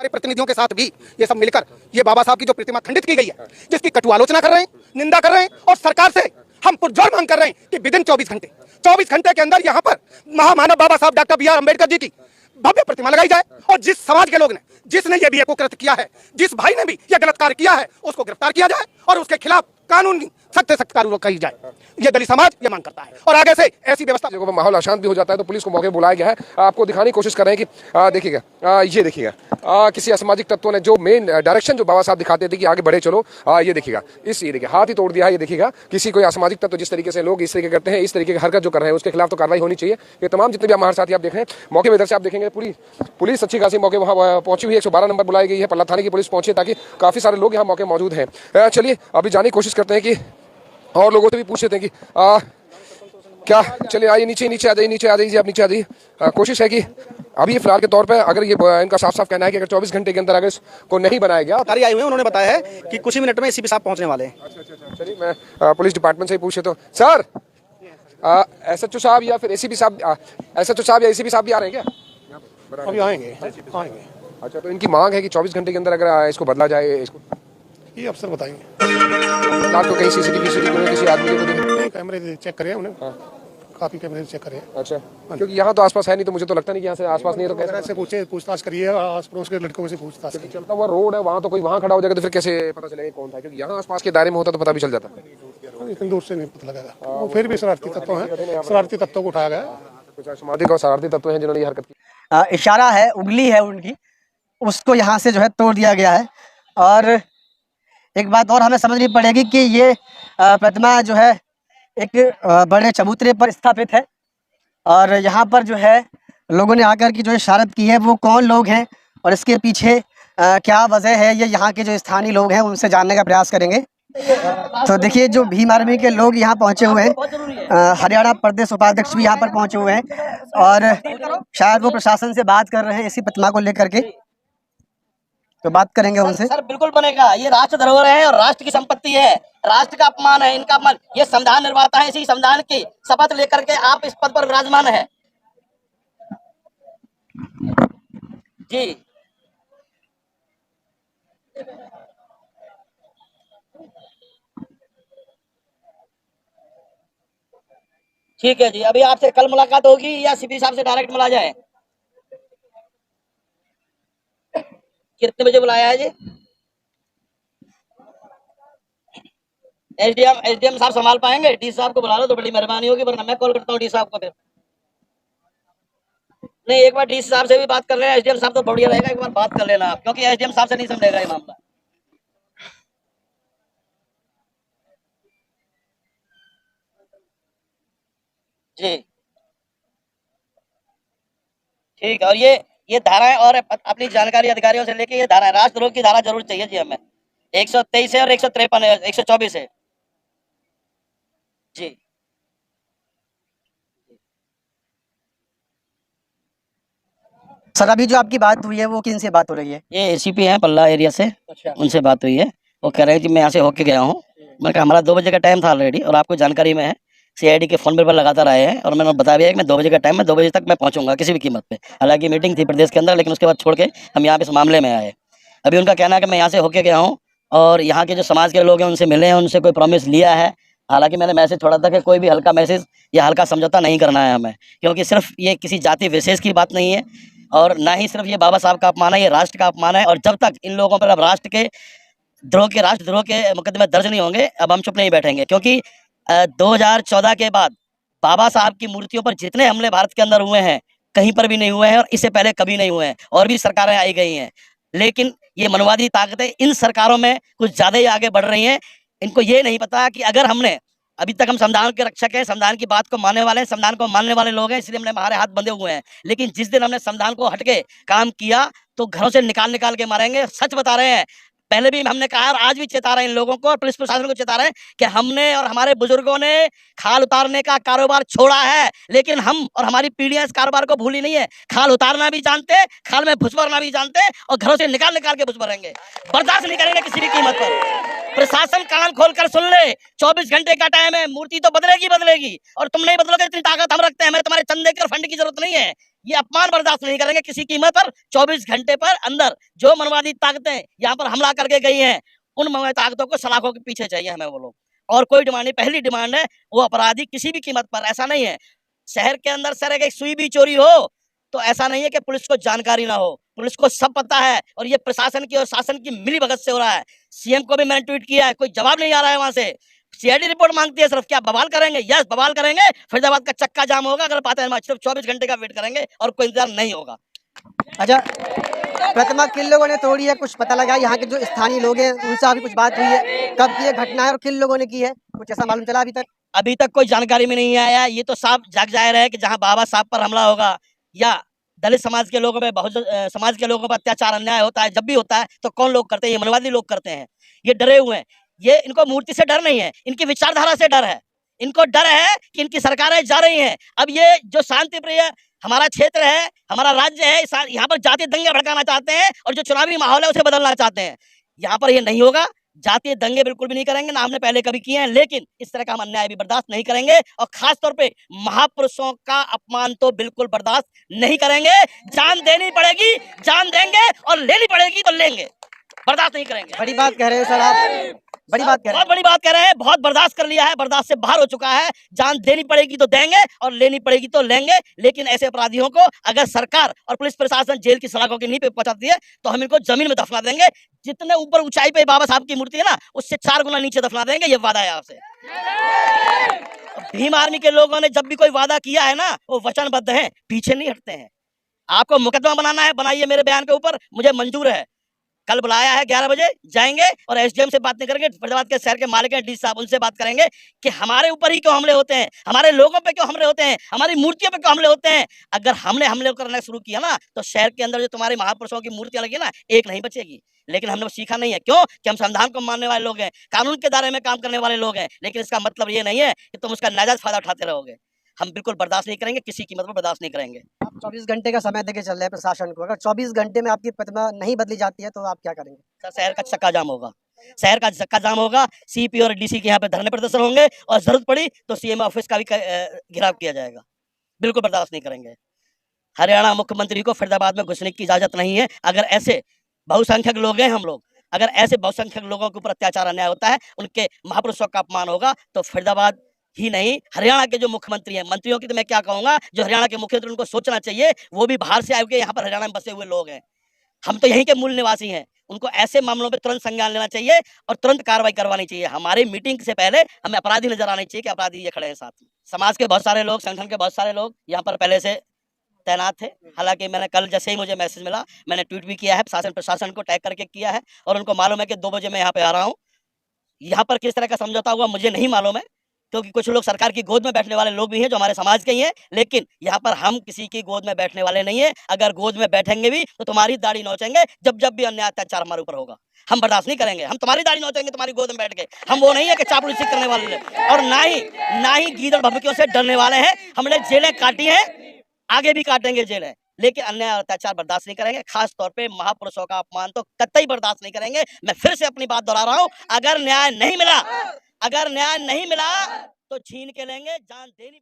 हमारे प्रतिनिधियों के साथ भी ये सब मिलकर ये बाबा साहब की जो प्रतिमा खंडित की गई है, जिसकी कटु आलोचना कर रहे हैं, निंदा कर रहे हैं, और सरकार से हम पुरजोर मांग कर रहे हैं कि विदिन 24 घंटे के अंदर यहाँ पर महामानव बाबा साहब doctor B are Ambedkar ji की भव्य प्रतिमा लगाई जाए, और जिस समाज के लोग ने, जिसने ये भी कुकृत्य किया है, जिस भाई ने भी ये गलत कार्य किया है, उसको गिरफ्तार किया जाए और उसके खिलाफ कानून की सख्त से सख्त कार्रवाई की जाए। ये दलित समाज ये मांग करता है, और आगे से ऐसी व्यवस्था जगहों पर माहौल अशांत भी हो जाता है तो पुलिस को मौके पर बुलाया गया है। आपको दिखाने की कोशिश कर रहे हैं कि देखिएगा, ये देखिएगा, किसी असामाजिक तत्वों ने जो मेन डायरेक्शन जो बाबा साहब दिखाते थे कि आगे बढ़े चलो, ये देखिएगा, ये देखिए हाथ ही तोड़ दिया है। ये देखिएगा, किसी कोई असामाजिक तत्व जिस तरीके से लोग इस तरीके करते हैं, इस तरीके की हरकत जो कर रहे हैं, उसके खिलाफ तो कार्रवाई होनी चाहिए। ये तमाम जितने भी हमारे साथी आप देख रहे हैं मौके पर, इधर से आप देखेंगे पूरी पुलिस अच्छी खासी मौके वहाँ पहुंची हुई है। 112 नंबर बुलाई गई है, पल्ला थाने की पुलिस पहुंची ताकि काफी सारे लोग यहाँ मौके मौजूद हैं। चलिए अभी जाने की कोशिश करते हैं कि और लोगों से भी पूछ लेते हैं कि क्या, चलिए आइए नीचे आ जाइए आप नीचे आ जाइए। कोशिश है कि अभी फिलहाल के तौर पे अगर ये इनका साफ साफ कहना है कि अगर 24 घंटे के अंदर अगर इसको नहीं बनाया गया, अधिकारी आए हुए हैं, उन्होंने बताया है कि कुछ ही मिनट में एसीपी साहब पहुंचने वाले हैं। अच्छा, चलिए मैं पुलिस डिपार्टमेंट से ही पूछ लेता हूँ। सर, एसएचओ साहब या फिर एसीपी साहब, एसएचओ साहब या एसीपी साहब भी आ रहे हैं क्या? अभी आएंगे। अच्छा, तो इनकी मांग है कि 24 घंटे के अंदर अगर इसको बदला जाए, इसको ये अफसर बताएंगे। तो कहीं सीसीटीवी किसी आदमी को कैमरे चेक करें, उन्हें काफी कैमरे चेक करें। अच्छा, क्योंकि यहाँ तो आसपास है नहीं, तो मुझे तो लगता नहीं कि यहाँ से आसपास नहीं है, तो कैसे से पूछे, पूछताछ करिए, आस पड़ोस के लड़कों से पूछताछ करिए। चलता हुआ रोड है, वहाँ तो कोई वहाँ खड़ा हो जाएगा तो फिर कैसे पता चलेगा कौन था? क्योंकि यहाँ आसपास के दायरे में होता तो पता भी चल जाता। इतनी दूर से नहीं पता लगेगा। वो फिर भी शरारती तत्व हैं, शरारती तत्वों को उठाया गया। कुछ सामाजिक और शरारती तत्व हैं जिन्होंने ये हरकत की। इशारा है, उंगली है उनकी, उसको यहाँ से जो है तोड़ दिया गया है। और एक बात और हमें समझनी पड़ेगी कि ये प्रतिमा जो है एक बड़े चबूतरे पर स्थापित है, और यहाँ पर जो है लोगों ने आकर की जो इशारत की है वो कौन लोग हैं और इसके पीछे क्या वजह है, ये यहाँ के जो स्थानीय लोग हैं उनसे जानने का प्रयास करेंगे। तो देखिए, जो भीम आर्मी के लोग यहाँ पहुँचे हुए हैं, हरियाणा प्रदेश उपाध्यक्ष भी यहाँ पर पहुँचे हुए हैं, और शायद वो प्रशासन से बात कर रहे हैं इसी प्रतिमा को लेकर के, तो बात करेंगे उनसे। सर बिल्कुल बनेगा, ये राष्ट्र धरोहर है और राष्ट्र की संपत्ति है, राष्ट्र का अपमान है, इनका अपमान। ये संविधान निर्माता है, इसी संविधान की शपथ लेकर के आप इस पद पर विराजमान है। जी ठीक है जी, अभी आपसे कल मुलाकात होगी या सीपी साहब से डायरेक्ट मिला जाए? कितने बजे बुलाया है जी? एसडीएम साहब संभाल पाएंगे? डी साहब को बुला लो तो बड़ी मेहरबानी होगी, वरना मैं कॉल करता हूँ डी साहब को। फिर नहीं, एक बार डी साहब से भी बात कर लेना, एसडीएम साहब तो बढ़िया रहेगा, एक बार बात कर लेना आप, क्योंकि एसडीएम साहब से नहीं समझेगा ये मामला। जी ठीक है, और ये धाराएं और अपनी जानकारी अधिकारियों से लेके, ये धाराएं राष्ट्रद्रोह की धारा जरूर चाहिए जी हमें। 123 है और 153 है, 124 है जी। सर, अभी जो आपकी बात हुई है वो किन से बात हो रही है? ये एसीपी हैं पल्ला एरिया से। अच्छा। उनसे बात हुई है, वो कह रहे हैं कि मैं यहाँ से होके गया हूँ। मैंने कहा हमारा 2 बजे का टाइम था ऑलरेडी, और आपको जानकारी में है सीआईडी के फोन पर लगातार आए हैं, और मैंने बता दिया कि मैं 2 बजे का टाइम है, 2 बजे तक मैं पहुंचूंगा किसी भी कीमत पे। हालांकि मीटिंग थी प्रदेश के अंदर, लेकिन उसके बाद छोड़ के हम यहाँ पे इस मामले में आए। अभी उनका कहना है कि मैं यहाँ से होके गया हूँ, और यहाँ के जो समाज के लोग हैं उनसे मिले हैं, उनसे कोई प्रॉमिस लिया है। हालांकि मैंने मैसेज छोड़ा था कि कोई भी हल्का मैसेज या हल्का समझौता नहीं करना है हमें, क्योंकि सिर्फ ये किसी जाति विशेष की बात नहीं है, और ना ही सिर्फ ये बाबा साहब का अपमान है, ये राष्ट्र का अपमान है। और जब तक इन लोगों पर अब राष्ट्र द्रोह के मुकदमे दर्ज नहीं होंगे, अब हम चुप नहीं बैठेंगे। क्योंकि 2014 के बाद बाबा साहब की मूर्तियों पर जितने हमले भारत के अंदर हुए हैं, कहीं पर भी नहीं हुए हैं, और इससे पहले कभी नहीं हुए हैं, और भी सरकारें आई गई हैं। लेकिन ये मनवादी ताकतें इन सरकारों में कुछ ज्यादा ही आगे बढ़ रही हैं। इनको ये नहीं पता कि अगर हमने, अभी तक हम संविधान के रक्षक हैं, संविधान की बात को मानने वाले हैं, संविधान को मानने वाले लोग हैं, इसलिए हमने हमारे हाथ बंधे हुए हैं। लेकिन जिस दिन हमने संविधान को हटके काम किया तो घरों से निकाल के मारेंगे। सच बता रहे हैं, पहले भी हमने कहा और आज भी चेता रहे हैं इन लोगों को, और पुलिस प्रशासन को चेता रहे हैं कि हमने और हमारे बुजुर्गों ने खाल उतारने का कारोबार छोड़ा है, लेकिन हम और हमारी पीढ़ियां इस कारोबार को भूली नहीं है। खाल उतारना भी जानते, खाल में घुस भरना भी जानते, और घरों से निकाल के घुस भरेंगे। बर्दाश्त नहीं करेंगे किसी भी कीमत पर। प्रशासन कान खोलकर सुन ले, 24 घंटे का टाइम है, मूर्ति तो बदलेगी, और तुम नहीं बदलोगे, इतनी ताकत हम रखते हैं। हमें तुम्हारे चंदे की और फंड की जरूरत नहीं है। ये अपमान बर्दाश्त नहीं करेंगे किसी कीमत पर। 24 घंटे पर अंदर जो मनवादी ताकतें यहाँ पर हमला करके गई हैं, उन मनवादी ताकतों को सलाखों के पीछे चाहिए हमें वो लोग। और कोई डिमांड नहीं, पहली डिमांड है वो अपराधी किसी भी कीमत पर, ऐसा नहीं है शहर के अंदर सर एक सुई भी चोरी हो तो ऐसा नहीं है कि पुलिस को जानकारी ना हो, पुलिस को सब पता है। और ये प्रशासन की और शासन की मिलीभगत से हो रहा है। सीएम को भी मैंने ट्वीट किया है, कोई जवाब नहीं आ रहा है वहां से। सीआईडी रिपोर्ट मांगती है सिर्फ, क्या बवाल करेंगे? यस बवाल करेंगे। फरीदाबाद का चक्का जाम होगा अगर पाते हैं, सिर्फ 24 घंटे का वेट करेंगे और कोई इंतजार नहीं होगा। अच्छा, प्रतिमा किन लोगों ने तोड़ी है, कुछ पता लगा? यहाँ के जो स्थानीय लोग हैं उनसे अभी कुछ बात हुई है? कब की ये घटना है और किन लोगों ने की है, कुछ ऐसा मालूम चला अभी तक? अभी तक कोई जानकारी में नहीं आया। ये तो साफ जग जाहिर है कि जहां बाबा साहब पर हमला होगा या दलित समाज के लोगों पे, बहुजन समाज के लोगों पर अत्याचार अन्याय होता है, जब भी होता है तो कौन लोग करते हैं? ये मनवादी लोग करते हैं। ये डरे हुए हैं। ये इनको मूर्ति से डर नहीं है, इनकी विचारधारा से डर है। इनको डर है कि इनकी सरकारें जा रही हैं। अब ये जो शांति प्रिय हमारा क्षेत्र है, हमारा राज्य है, यहाँ पर जातीय दंगे भड़काना चाहते हैं और जो चुनावी माहौल है उसे बदलना चाहते हैं। यहाँ पर ये नहीं होगा। जातीय दंगे बिल्कुल भी नहीं करेंगे, ना हमने पहले कभी किए हैं, लेकिन इस तरह का हम अन्याय भी बर्दाश्त नहीं करेंगे। और खास तौर पे महापुरुषों का अपमान तो बिल्कुल बर्दाश्त नहीं करेंगे। जान देनी पड़ेगी, जान देंगे, और लेनी पड़ेगी तो लेंगे, बर्दाश्त नहीं करेंगे। बड़ी बात कह रहे हैं सर आप, बड़ी बात कह रहे हैं। बहुत बड़ी बात कह रहे हैं। बहुत बर्दाश्त कर लिया है, बर्दाश्त से बाहर हो चुका है। जान देनी पड़ेगी तो देंगे और लेनी पड़ेगी तो लेंगे। लेकिन ऐसे अपराधियों को अगर सरकार और पुलिस प्रशासन जेल की सलाखों की नींव पे पहुंचाती है तो हम इनको जमीन में दफना देंगे। जितने ऊपर ऊंचाई पे बाबा साहब की मूर्ति है ना, उससे 4 गुना नीचे दफना देंगे। ये वादा है आपसे। भीम आर्मी के लोगों ने जब भी कोई वादा किया है ना, वो वचनबद्ध है, पीछे नहीं हटते हैं। आपको मुकदमा बनाना है, बनाइए मेरे बयान के ऊपर, मुझे मंजूर है। कल बुलाया है 11 बजे, जाएंगे और एसडीएम से बात नहीं करेंगे। फरीदाबाद के शहर के मालिक हैं डी साहब, उनसे बात करेंगे कि हमारे ऊपर ही क्यों हमले होते हैं, हमारे लोगों पे क्यों हमले होते हैं, हमारी मूर्तियों पे क्यों हमले होते हैं। अगर हमने हमले करना शुरू किया ना तो शहर के अंदर जो तुम्हारे महापुरुषों की मूर्तियां लगी ना, एक नहीं बचेगी। लेकिन हमने वो सीखा नहीं है। क्यों? कि हम संविधान को मानने वाले लोग हैं, कानून के दायरे में काम करने वाले लोग हैं। लेकिन इसका मतलब ये नहीं है कि तुम उसका नाजायज फायदा उठाते रहोगे। हम बिल्कुल बर्दाश्त नहीं करेंगे, किसी कीमत पर बर्दाश्त नहीं करेंगे। आप 24 घंटे का समय देके चल रहे हैं प्रशासन को, अगर 24 घंटे में आपकी प्रतिमा नहीं बदली जाती है तो आप क्या करेंगे? सर, शहर का चक्का जाम होगा, शहर का चक्का जाम होगा। सीपी और डीसी के यहाँ पे धरने प्रदर्शन होंगे और जरूरत पड़ी तो सीएम ऑफिस का भी घेराव किया जाएगा। बिल्कुल बर्दाश्त नहीं करेंगे। हरियाणा मुख्यमंत्री को फरीदाबाद में घुसने की इजाजत नहीं है। अगर ऐसे बहुसंख्यक लोग हैं हम लोग, अगर ऐसे बहुसंख्यक लोगों के ऊपर अत्याचार अन्याय होता है, उनके महापुरुषों का अपमान होगा, तो फरीदाबाद ही नहीं, हरियाणा के जो मुख्यमंत्री हैं, मंत्रियों की तो मैं क्या कहूंगा, जो हरियाणा के मुख्यमंत्री, उनको सोचना चाहिए। वो भी बाहर से आए यहाँ पर हरियाणा में बसे हुए लोग हैं, हम तो यहीं के मूल निवासी हैं। उनको ऐसे मामलों पे तुरंत संज्ञान लेना चाहिए और तुरंत कार्रवाई करवानी चाहिए। हमारी मीटिंग से पहले हमें अपराधी नजर आने चाहिए कि अपराधी ये खड़े हैं साथ में। समाज के बहुत सारे लोग, संगठन के बहुत सारे लोग यहाँ पर पहले से तैनात थे। हालांकि मैंने कल जैसे ही मुझे मैसेज मिला, मैंने ट्वीट भी किया है, प्रशासन को टैग करके किया है, और उनको मालूम है कि 2 बजे मैं यहाँ पे आ रहा हूँ। यहाँ पर किस तरह का समझौता हुआ मुझे नहीं मालूम है, क्योंकि कुछ लोग सरकार की गोद में बैठने वाले लोग भी हैं जो हमारे समाज के ही हैं। लेकिन यहाँ पर हम किसी की गोद में बैठने वाले नहीं है। अगर गोद में बैठेंगे भी तो तुम्हारी दाढ़ी नोचेंगे। जब भी अन्याय अत्याचार हमारे ऊपर होगा, हम बर्दाश्त नहीं करेंगे। हम तुम्हारी दाढ़ी नोचेंगे तुम्हारी गोद में बैठ के। हम वो नहीं है कि चापलूसी करने वाले, और ना ही गीदड़ भभकियों से डरने वाले हैं। हमने जेलें काटी हैं, आगे भी काटेंगे जेलें, लेकिन अन्याय और अत्याचार बर्दाश्त नहीं करेंगे। खास तौर पे महापुरुषों का अपमान तो कतई बर्दाश्त नहीं करेंगे। मैं फिर से अपनी बात दोहरा रहा हूँ, अगर न्याय नहीं मिला तो छीन के लेंगे, जान देनी पड़ेगी।